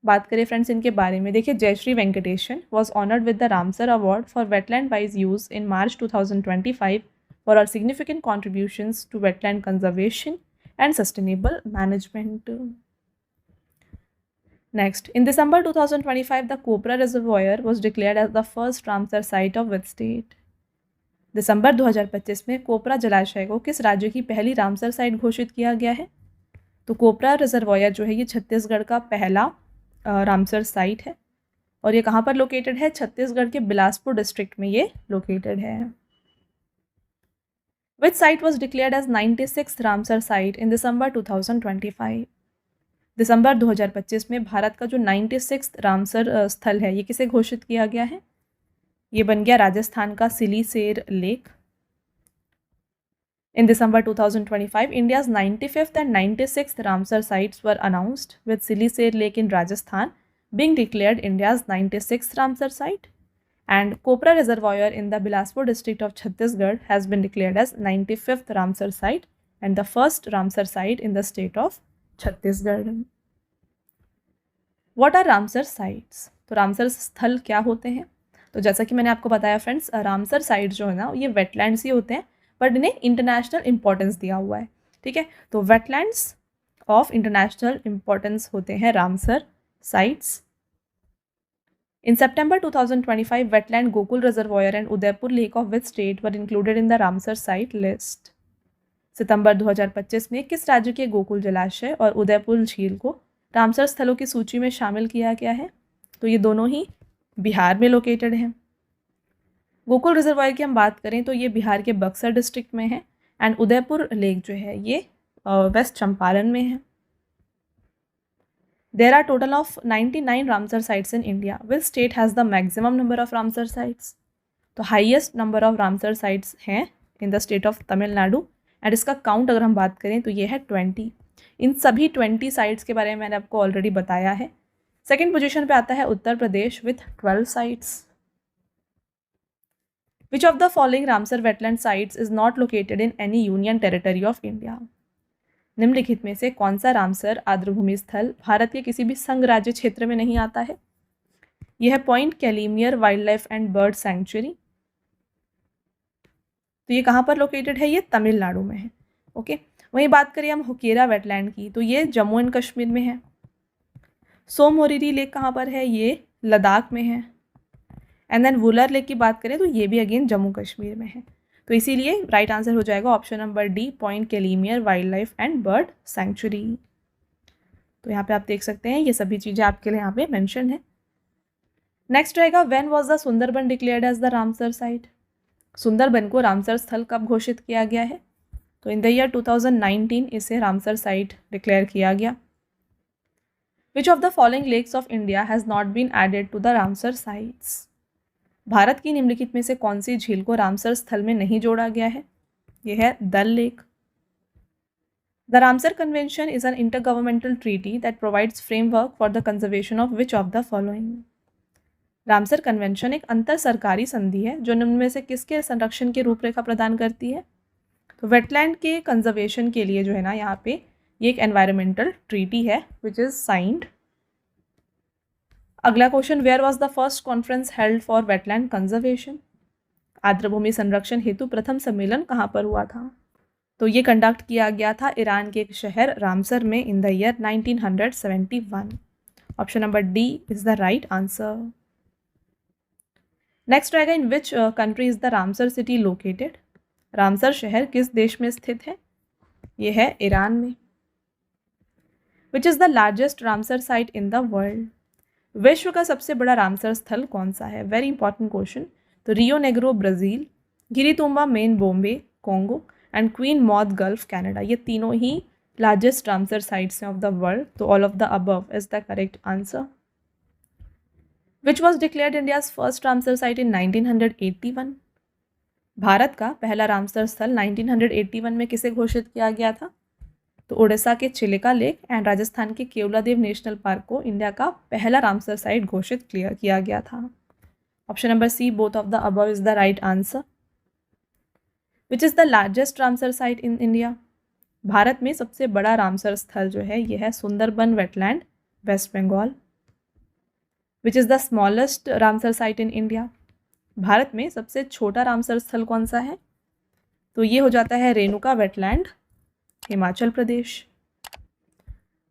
बात करें फ्रेंड्स इनके बारे में, देखिए Jayashree Venkatesan was honoured with the Ramsar award for wetland wise use in March 2025 for our significant contributions to wetland conservation and sustainable management. Next, in December 2025, the Kopra Reservoir was declared as the first Ramsar site of which state? दिसंबर 2025 में कोपरा जलाशय को किस राज्य की पहली Ramsar site घोषित किया गया है? तो कोपरा रिजर्वायर जो है ये छत्तीसगढ़ का पहला रामसर साइट है, और ये कहाँ पर लोकेटेड है? छत्तीसगढ़ के बिलासपुर डिस्ट्रिक्ट में ये लोकेटेड है. Which site was declared as 96th Ramsar site in December 2025? दिसंबर 2025 में भारत का जो 96th रामसर स्थल है ये किसे घोषित किया गया है? ये बन गया राजस्थान का सिलीसेर lake. In December 2025, India's 95th and 96th Ramsar sites were announced, with Silisir Lake in Rajasthan being declared India's 96th Ramsar site. And Kopra Reservoir in the Bilaspur district of Chhattisgarh has been declared as 95th Ramsar site and the first Ramsar site in the state of Chhattisgarh. What are Ramsar sites? तो Ramsar स्थल क्या होते हैं? तो जैसा कि मैंने आपको बताया फ्रेंड्स, रामसर साइट्स जो है ना ये वेटलैंड्स ही होते हैं, बट इन्हें इंटरनेशनल इंपॉर्टेंस दिया हुआ है. ठीक है, तो वेटलैंड्स ऑफ इंटरनेशनल इंपॉर्टेंस होते हैं Ramsar sites. In September 2025, wetland Gokul Reservoir and Udaipur Lake of which state were included in the Ramsar site list? सितंबर 2025 में किस राज्य के गोकुल जलाशय और उदयपुर झील को रामसर स्थलों की सूची में शामिल किया गया है? तो ये दोनों ही बिहार में लोकेटेड हैं. गोकुल रिजर्वायर की हम बात करें तो ये बिहार के बक्सर डिस्ट्रिक्ट में है, एंड उदयपुर लेक जो है ये वेस्ट चंपारण में है. There are total of 99 Ramsar sites in India. Which state has the maximum number of Ramsar sites? तो highest number of Ramsar sites हैं in the state of Tamil Nadu, and इसका count अगर हम बात करें तो ये है 20. इन सभी 20 साइट्स के बारे में मैंने आपको ऑलरेडी बताया है. सेकेंड पोजीशन पे आता है Uttar Pradesh with 12 sites. Which of the following Ramsar wetland sites is not located in any union territory of India? निम्नलिखित में से कौन सा रामसर आर्द्रभूमि स्थल भारत के किसी भी संघ राज्य क्षेत्र में नहीं आता है? यह है Point Calimere wild life and bird sanctuary. तो ये कहाँ पर लोकेटेड है? ये तमिलनाडु में है. ओके, वहीं बात करें हम हुकेरा वेटलैंड की तो ये जम्मू एंड कश्मीर में है. सोमोरिरी लेक कहाँ पर है? ये लद्दाख में है. एंड देन वुलर लेक की बात करें तो ये भी अगेन जम्मू कश्मीर में है. तो इसीलिए राइट आंसर हो जाएगा option number D, Point Calimere wild life and bird sanctuary. तो यहाँ पे आप देख सकते हैं ये सभी चीज़ें आपके लिए यहाँ पे मेंशन है. नेक्स्ट रहेगा when was the Sundarban declared as the Ramsar site? Sundarban को रामसर स्थल कब घोषित किया गया है? तो इन द ईयर 2019 इसे रामसर साइट डिक्लेयर किया गया. Which of the following lakes of India has not been added to the Ramsar sites? Bharat की निम्नलिखित में से कौन सी झील को रामसर स्थल में नहीं जोड़ा गया है? यह है दल lake. The Ramsar convention is an intergovernmental treaty that provides framework for the conservation of which of the following? Ramsar convention एक अंतर सरकारी संधि है जो निम्न में से किसके संरक्षण की रूपरेखा प्रदान करती है? तो वेटलैंड के कंजर्वेशन के लिए जो है ना यहाँ पे ये एक एनवायरमेंटल ट्रीटी है विच इज साइंड. अगला question, where was the first conference held for wetland conservation? आर्द्रभूमि संरक्षण हेतु प्रथम सम्मेलन कहाँ पर हुआ था? तो ये कंडक्ट किया गया था ईरान के एक शहर रामसर में in the year 1971. Option number D is the right answer. Next रहेगा, in which country is the Ramsar city located. Ramsar शहर किस देश में स्थित है? ये है ईरान में। Which is the largest Ramsar site in the world. विश्व का सबसे बड़ा रामसर स्थल कौन सा है? Very important question. तो Rio Negro Brazil, Ngiri Tumba Maindombe Congo and Queen Maud Gulf Canada, ये तीनों ही लार्जेस्ट रामसर साइट्स हैं ऑफ द वर्ल्ड। तो all of the above is the correct answer. Which was declared India's first Ramsar site in 1981। भारत का पहला Ramsar स्थल 1981 में किसे घोषित किया गया था? तो उड़ीसा के चिलिका लेक एंड राजस्थान के केवलादेव नेशनल पार्क को इंडिया का पहला रामसर साइट घोषित किया गया था। Option number C, both of the above is the right answer. Which is the largest Ramsar site in India. Bharat में सबसे बड़ा रामसर स्थल जो है यह है Sundarban wetland, West Bengal. Which is the smallest Ramsar site in India. Bharat में सबसे छोटा रामसर स्थल कौन सा है? तो ये हो जाता है Renuka wetland, Himachal Pradesh.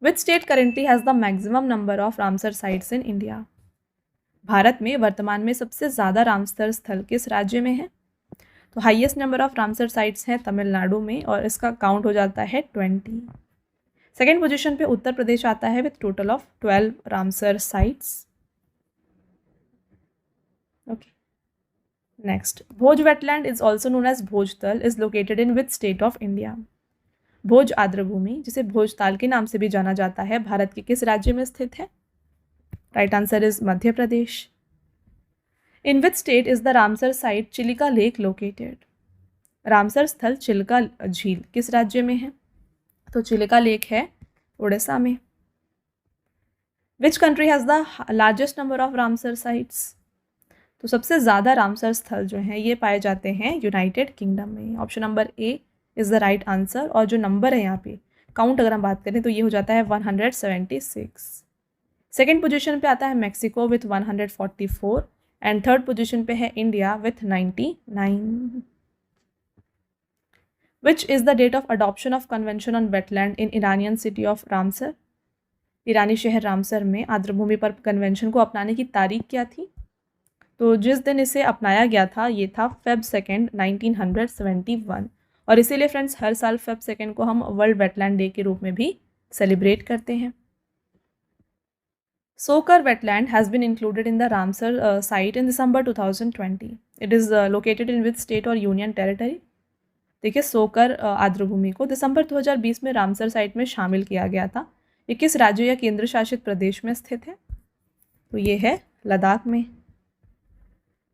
Which state currently has the maximum number of Ramsar sites in India. Bharat में वर्तमान में सबसे ज़्यादा रामसर स्थल किस राज्य में है? तो highest number of Ramsar sites हैं तमिलनाडु में और इसका काउंट हो जाता है 20। सेकेंड पोजीशन पे उत्तर प्रदेश आता है with total of 12 Ramsar sites. Okay, next, Bhoj wetland is also known as Bhojtal is located in which state of India. Bhoj आर्द्रभूमि, जिसे भोजताल के नाम से भी जाना जाता है, भारत के किस राज्य में स्थित है? Right answer is Madhya Pradesh. In which state is the Ramsar site Chilika lake located. Ramsar स्थल चिल्का झील किस राज्य में है? तो चिलिका लेक है उड़ीसा में। Which country has the largest number of Ramsar sites. तो सबसे ज़्यादा रामसर स्थल जो हैं ये पाए जाते हैं यूनाइटेड किंगडम में। Option number A is the right answer. और जो नंबर है यहाँ पे काउंट अगर हम बात करें तो ये हो जाता है 176। सेकेंड पोजीशन पे आता है Mexico with 144 and third position पे है India with 99। Which is the date of adoption of convention on wetland in Iranian city of Ramsar. ईरानी शहर रामसर में आर्द्रभूमि पर कन्वेंशन को अपनाने की तारीख क्या थी? तो जिस दिन इसे अपनाया गया था ये था Feb 2, 1971। और इसीलिए फ्रेंड्स हर साल Feb 2 को हम वर्ल्ड वेटलैंड डे के रूप में भी सेलिब्रेट करते हैं। Tsokar wetland has been included in the Ramsar site in दिसंबर 2020। It is located in which state और यूनियन टेरिटरी। देखिए, सोकर आर्द्रभूमि को दिसंबर 2020 में रामसर साइट में शामिल किया गया था। ये किस राज्य या केंद्र शासित प्रदेश में स्थित है? तो ये है लद्दाख में।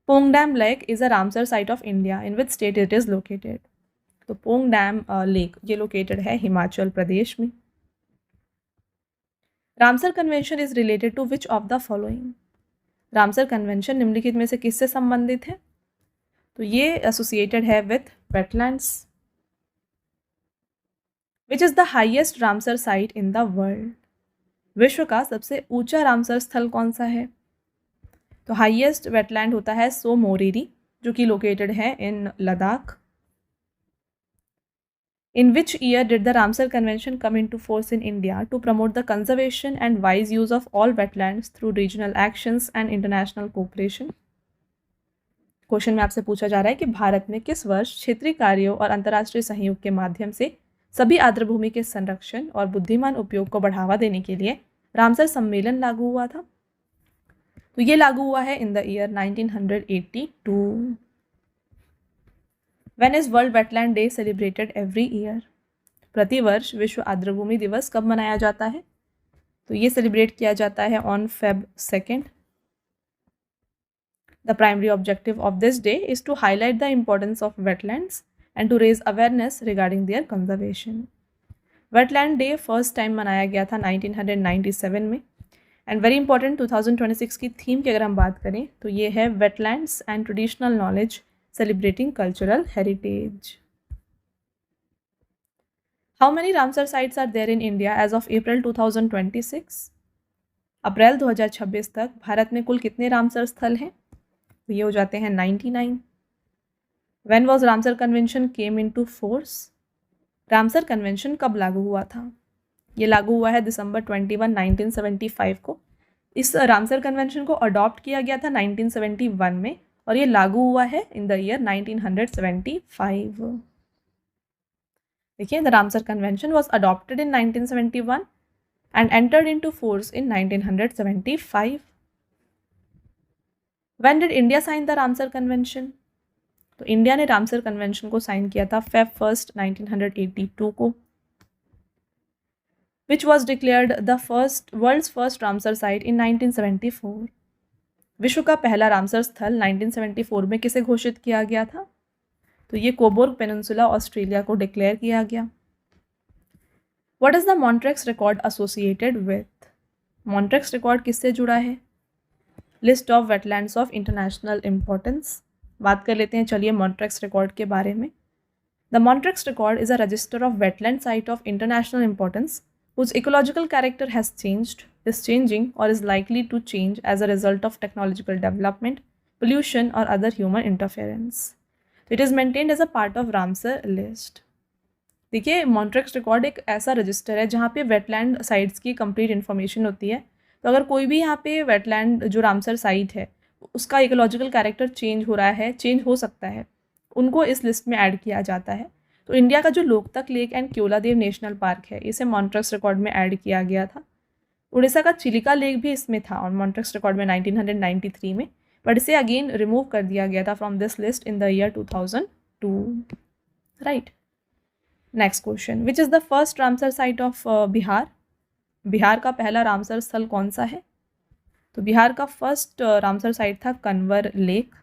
Pong dam lake is a Ramsar site of India in which state it is located. तो पोंग डैम लेक ये लोकेटेड है हिमाचल प्रदेश में। Ramsar convention is related to which of the following. Ramsar convention निम्नलिखित में से किससे संबंधित है? तो ये एसोसिएटेड है with wetlands. Which is the highest Ramsar site in the world. विश्व का सबसे ऊंचा रामसर स्थल कौन सा है? तो हाईएस्ट वेटलैंड होता है सो मोरिरी जो कि लोकेटेड है in Ladakh. In which year did the Ramsar convention come into force in India to promote the conservation and wise use of all wetlands through regional actions and international cooperation. Question में आपसे पूछा जा रहा है कि भारत में किस वर्ष क्षेत्रीय कार्यों और अंतर्राष्ट्रीय सहयोग के माध्यम से सभी आर्द्रभूमि के संरक्षण और बुद्धिमान उपयोग को बढ़ावा देने के लिए रामसर सम्मेलन लागू हुआ था? तो ये लागू हुआ है in the year 1982। When is World Wetland Day celebrated every year? प्रतिवर्ष विश्व आर्द्रभूमि दिवस कब मनाया जाता है? तो ये सेलिब्रेट किया जाता है on Feb 2। The primary objective of this day is to highlight the importance of wetlands and to raise awareness regarding their conservation. Wetland Day first time मनाया गया था 1997 में। एंड वेरी इंपॉर्टेंट 2026 की थीम की अगर हम बात करें तो ये है wetlands and traditional knowledge celebrating cultural heritage. How many Ramsar sites are there in India as of April 2026? अप्रैल 2026 तक भारत में कुल कितने रामसर स्थल हैं? तो ये हो जाते हैं 99। When was Ramsar convention came into force? Ramsar convention कब लागू हुआ था? ये लागू हुआ है दिसंबर 21, 1975 को। इस रामसर कन्वेंशन को अडॉप्ट किया गया था 1971 में और ये लागू हुआ है इन द ईयर 1975। देखिए, the Ramsar convention was adopted in 1971 and entered into force in 1975. When did India sign the Ramsar Convention? तो इंडिया ने रामसर कन्वेंशन को साइन किया था Feb 1, 1982 को, which was declared the world's first Ramsar site in 1974. विश्व का पहला Ramsar स्थल 1974 में किसे घोषित किया गया था? तो ये कोबोर्ग पेनिनसुला ऑस्ट्रेलिया को डिक्लेयर किया गया। What is the Montrex record associated with? Montrex record किससे जुड़ा है? List of wetlands of international importance। बात कर लेते हैं चलिए Montrex record के बारे में। The Montrex record is a register of wetland site of international importance whose ecological character has changed, is changing, or is likely to change as a result of technological development, pollution, or other human interference. It is maintained as a part of Ramsar list। देखिए, मॉन्ट्रेक्स record एक ऐसा register है जहाँ पे wetland sites की complete information होती है। तो अगर कोई भी यहाँ पे वेटलैंड जो रामसर साइट है उसका इकोलॉजिकल कैरेक्टर चेंज हो रहा है, चेंज हो सकता है, उनको इस लिस्ट में ऐड किया जाता है। तो इंडिया का जो Loktak lake and Keoladeo national park है इसे मॉन्ट्रेक्स रिकॉर्ड में ऐड किया गया था। उड़ीसा का चिलिका लेक भी इसमें था और मॉन्ट्रेक्स रिकॉर्ड में 1993 में, बट इसे अगेन रिमूव कर दिया गया था from this list in the year 2002। Right. Next question, which is the first Ramsar site of Bihar? Bihar का पहला रामसर स्थल कौन सा है? तो बिहार का फर्स्ट रामसर साइट था कन्वर लेक,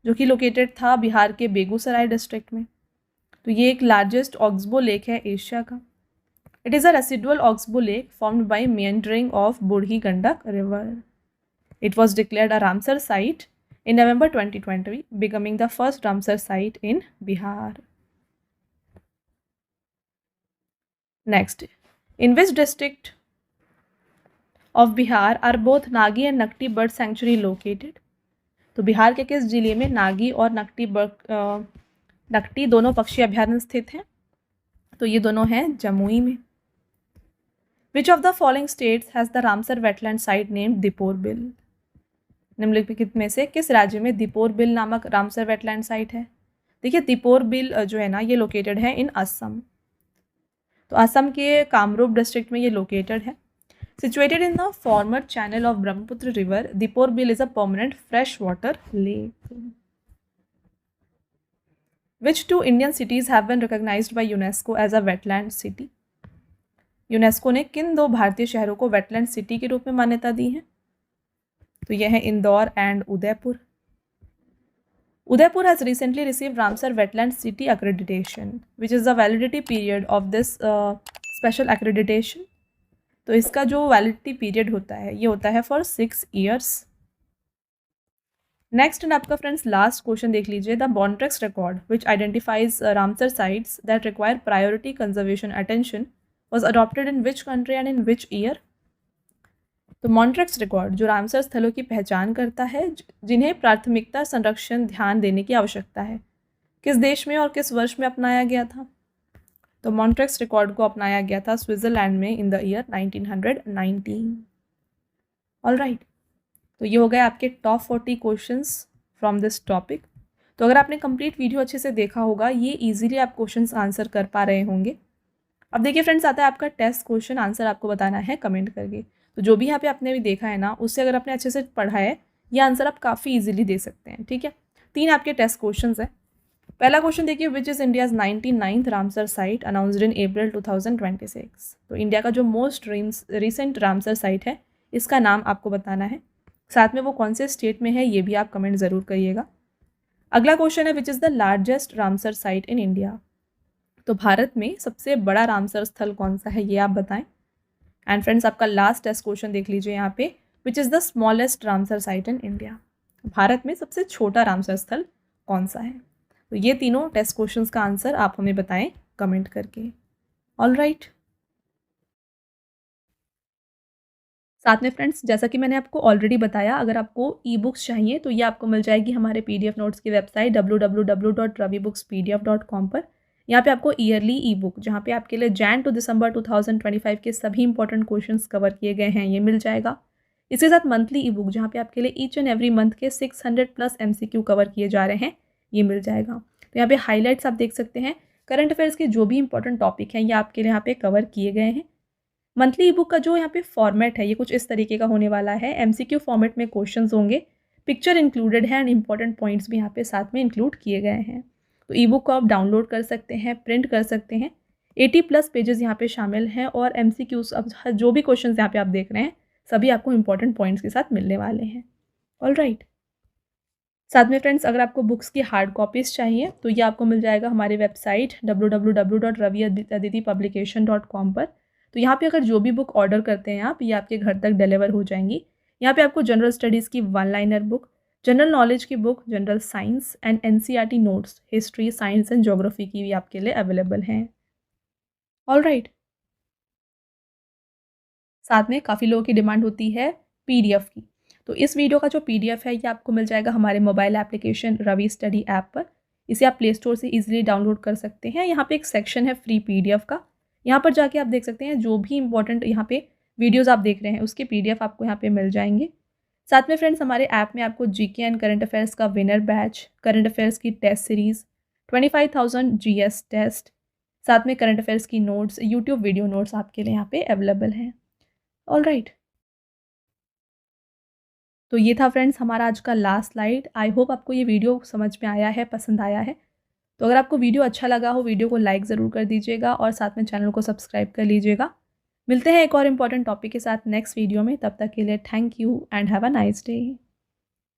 जो कि लोकेटेड था बिहार के बेगूसराय डिस्ट्रिक्ट में। तो ये एक लार्जेस्ट ऑक्सबो लेक है एशिया का। It is a residual oxbow lake formed by meandering of Burhi Gandak river. It was declared a Ramsar site in November 2020, becoming the first Ramsar site in Bihar. Next, in which district of Bihar are both Nagi and Nakti bird sanctuary located? तो बिहार के किस जिले में नागी और नकटी दोनों पक्षी अभयारण्य स्थित हैं? तो ये दोनों हैं जमुई में। Which of the following states has the Ramsar wetland site named Deepor bill? निम्नलिखित में से किस राज्य में दीपोर बिल नामक रामसर वेटलैंड साइट है? देखिए, दीपोर बिल जो है ना ये लोकेटेड है इन असम। तो असम के कामरूप डिस्ट्रिक्ट में ये लोकेटेड है। Situated in the former channel of Brahmaputra river, Deepor Beel is a permanent fresh water lake. Which two Indian cities have been recognized by UNESCO as a wetland city? UNESCO ने किन दो भारतीय शहरों को वेटलैंड सिटी के रूप में मान्यता दी है? तो यह है Indore and Udaipur. Udaipur has recently received Ramsar Wetland City accreditation, which is the validity period of this special accreditation। तो इसका जो वैलिडिटी पीरियड होता है ये होता है फॉर 6 years। नेक्स्ट एंड आपका फ्रेंड्स लास्ट क्वेश्चन देख लीजिए। The Montrex record which identifies Ramsar sites that require priority conservation attention was adopted in which country and in which year? तो मॉन्ट्रेक्स रिकॉर्ड जो रामसर स्थलों की पहचान करता है जिन्हें प्राथमिकता संरक्षण ध्यान देने की आवश्यकता है, किस देश में और किस वर्ष में अपनाया गया था? तो मॉन्ट्रेक्स रिकॉर्ड को अपनाया गया था स्विट्ज़रलैंड में इन द ईयर 1919। ऑलराइट, तो ये हो गए आपके top 40 questions from this topic. तो अगर आपने कंप्लीट वीडियो अच्छे से देखा होगा ये ईजिली आप क्वेश्चंस आंसर कर पा रहे होंगे। अब देखिए फ्रेंड्स, आता है आपका टेस्ट क्वेश्चन, आंसर आपको बताना है कमेंट करके। तो जो भी यहाँ पे आपने अभी देखा है ना उससे अगर आपने अच्छे से पढ़ा है ये आंसर आप काफ़ी इजीली दे सकते हैं। ठीक है, 3 आपके टेस्ट क्वेश्चंस हैं। पहला क्वेश्चन देखिए, which is India's 99th Ramsar site announced in April 2026? तो इंडिया का जो मोस्ट रिसेंट रामसर साइट है इसका नाम आपको बताना है, साथ में वो कौन से स्टेट में है ये भी आप कमेंट ज़रूर करिएगा। अगला क्वेश्चन है, which is the largest Ramsar site in India? तो भारत में सबसे बड़ा रामसर स्थल कौन सा है ये आप बताएं। एंड फ्रेंड्स, आपका लास्ट टेस्ट क्वेश्चन देख लीजिए यहाँ पे, विच is the smallest Ramsar site in India? Bharat में सबसे छोटा रामसर स्थल कौन सा है? तो ये तीनों टेस्ट क्वेश्चंस का आंसर आप हमें बताएं कमेंट करके। ऑलराइट, साथ में फ्रेंड्स जैसा कि मैंने आपको ऑलरेडी बताया, अगर आपको ई बुक्स चाहिए तो ये आपको मिल जाएगी हमारे PDF नोट्स की वेबसाइट www.ravibooks.pdf.com पर। यहाँ पे आपको ईयरली ई बुक जहाँ पे आपके लिए Jan to December 2025 के सभी इंपॉर्टेंट क्वेश्चंस कवर किए गए हैं ये मिल जाएगा। इसके साथ मंथली ई बुक जहाँ पे आपके लिए ईच एंड एवरी मंथ के 600+ MCQ कवर किए जा रहे हैं, ये मिल जाएगा। तो यहाँ पे हाईलाइट्स आप देख सकते हैं, करंट अफेयर्स के जो भी इंपॉर्टेंट टॉपिक हैं ये आपके लिए यहाँ पे कवर किए गए हैं। मंथली ई बुक का जो यहाँ पे फॉर्मेट है ये कुछ इस तरीके का होने वाला है। MCQ फॉर्मेट में क्वेश्चंस होंगे, पिक्चर इंक्लूडेड है एंड इंपॉर्टेंट पॉइंट्स भी यहाँ पे साथ में इंक्लूड किए गए हैं। तो ई बुक को आप डाउनलोड कर सकते हैं, प्रिंट कर सकते हैं। 80+ पेजेस यहाँ पे शामिल हैं और MCQs अब जो भी क्वेश्चन यहाँ पे आप देख रहे हैं सभी आपको इंपॉर्टेंट पॉइंट्स के साथ मिलने वाले हैं। ऑलराइट, साथ में फ्रेंड्स अगर आपको बुक्स की हार्ड कॉपीज़ चाहिए तो ये आपको मिल जाएगा हमारी वेबसाइट www.raviaditipublication.com पर। तो यहाँ पे अगर जो भी बुक ऑर्डर करते हैं आप, ये आपके घर तक डिलीवर हो जाएंगी। यहाँ पे आपको जनरल स्टडीज़ की 1-लाइनर बुक, जनरल नॉलेज की book, general science and NCERT notes, history, science and geography की भी आपके लिए अवेलेबल हैं। ऑलराइट, साथ में काफ़ी लोगों की डिमांड होती है PDF की। तो इस वीडियो का जो PDF है ये आपको मिल जाएगा हमारे mobile application Ravi study app पर। इसे आप प्ले स्टोर से इजीली डाउनलोड कर सकते हैं। यहाँ पे एक सेक्शन है फ्री PDF का, यहाँ पर जाके आप देख सकते हैं जो भी इंपॉर्टेंट यहाँ पे वीडियोज़ आप देख रहे हैं उसके PDF आपको यहाँ पे मिल जाएंगे। साथ में फ्रेंड्स हमारे ऐप में आपको GK एंड करंट अफेयर्स का विनर बैच, करंट अफेयर्स की टेस्ट सीरीज़, 25,000 GS टेस्ट, साथ में करंट अफेयर्स की नोट्स, यूट्यूब वीडियो नोट्स आपके लिए यहाँ पे अवेलेबल हैं। ऑलराइट, तो ये था फ्रेंड्स हमारा आज का लास्ट स्लाइड। आई होप आपको ये वीडियो समझ में आया है, पसंद आया है। तो अगर आपको वीडियो अच्छा लगा हो, वीडियो को लाइक ज़रूर कर दीजिएगा और साथ में चैनल को सब्सक्राइब कर लीजिएगा। मिलते हैं एक और इम्पॉर्टेंट टॉपिक के साथ नेक्स्ट वीडियो में। तब तक के लिए thank you and have a nice day.